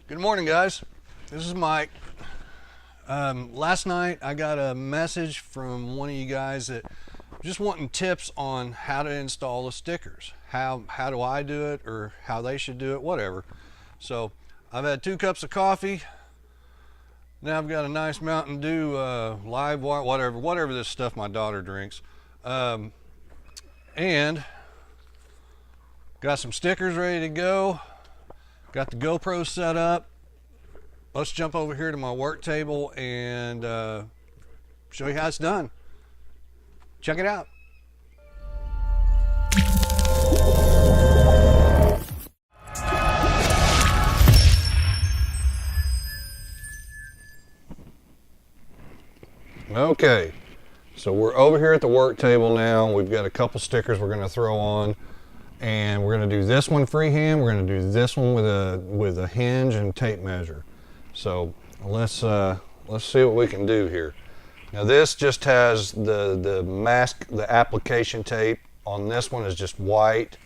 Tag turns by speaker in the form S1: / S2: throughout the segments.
S1: Good morning, guys. This is Mike. Last night I got a message from one of you guys that just wanting tips on how to install the stickers. How do I do it, or how they should do it, whatever. So I've had 2 cups of coffee. Now I've got a nice Mountain Dew, live whatever this stuff my daughter drinks, and got some stickers ready to go. Got the GoPro set up. Let's jump over here to my work table and show you how it's done. Check it out. Okay, so we're over here at the work table now. We've got a couple stickers we're going to throw on, and we're going to do this one freehand. We're going to do this one with a hinge and tape measure. So let's see what we can do here. Now this just has the application tape. On this one is just white,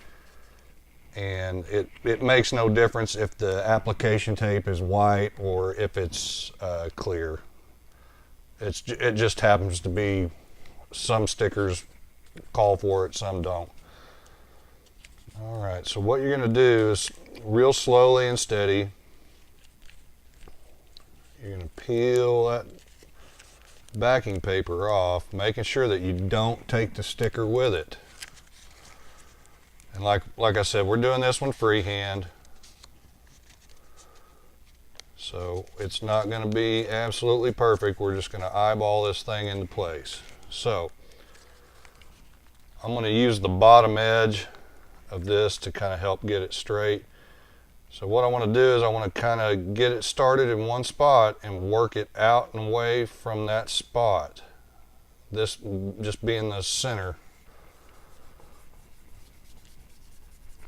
S1: and it makes no difference if the application tape is white or if it's clear. It just happens to be, some stickers call for it, some don't. All right, so what you're going to do is real slowly and steady, you're going to peel that backing paper off, making sure that you don't take the sticker with it. And like I said, we're doing this one freehand, so it's not going to be absolutely perfect. We're just going to eyeball this thing into place. So I'm going to use the bottom edge of this to kind of help get it straight. So what I want to do is I want to kind of get it started in one spot and work it out and away from that spot. This just being the center.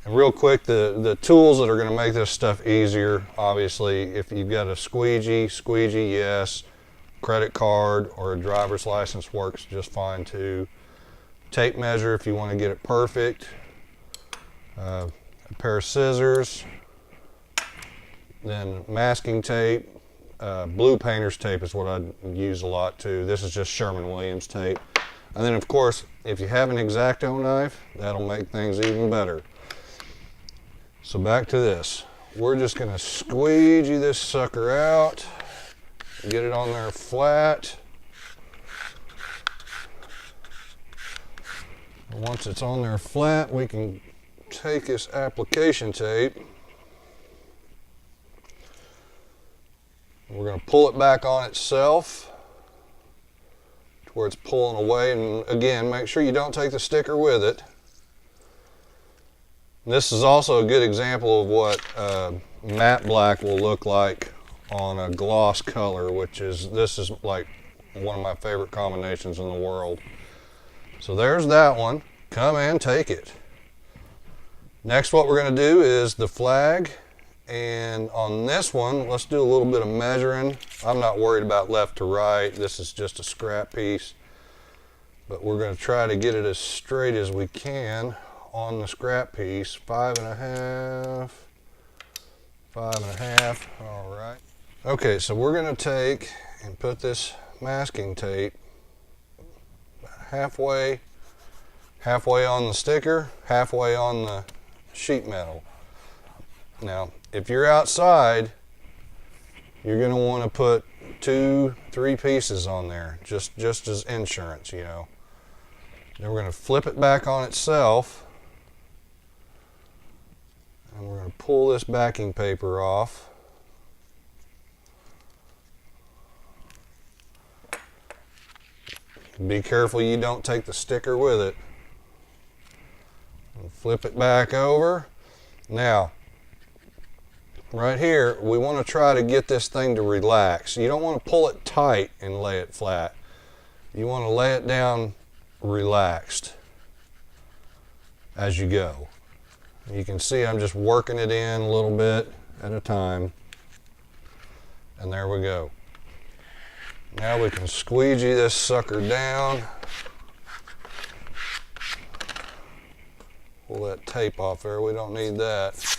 S1: And real quick, the tools that are going to make this stuff easier, obviously, if you've got a squeegee, yes. Credit card or a driver's license works just fine too. Tape measure if you want to get it perfect. A pair of scissors. Then masking tape, blue painter's tape is what I use a lot too. This is just Sherwin-Williams tape. And then of course, if you have an X-Acto knife, that'll make things even better. So back to this. We're just going to squeegee this sucker out, get it on there flat. Once it's on there flat, we can take this application tape. We're going to pull it back on itself to where it's pulling away, and again, make sure you don't take the sticker with it. This is also a good example of what matte black will look like on a gloss color, this is like one of my favorite combinations in the world. So there's that one. Come and take it. Next, what we're going to do is the flag. And on this one, let's do a little bit of measuring. I'm not worried about left to right. This is just a scrap piece. But we're going to try to get it as straight as we can on the scrap piece. 5.5. 5.5. All right. Okay, so we're going to take and put this masking tape halfway on the sticker, halfway on the sheet metal. Now, if you're outside, you're going to want to put 2-3 pieces on there, just as insurance, you know. Then we're going to flip it back on itself, and we're going to pull this backing paper off. Be careful you don't take the sticker with it. And flip it back over. Now, right here, we want to try to get this thing to relax. You don't want to pull it tight and lay it flat. You want to lay it down relaxed as you go. You can see I'm just working it in a little bit at a time. And there we go. Now we can squeegee this sucker down. Pull that tape off there, we don't need that.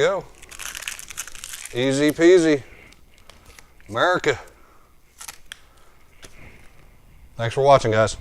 S1: go. Easy peasy. America. Thanks for watching, guys.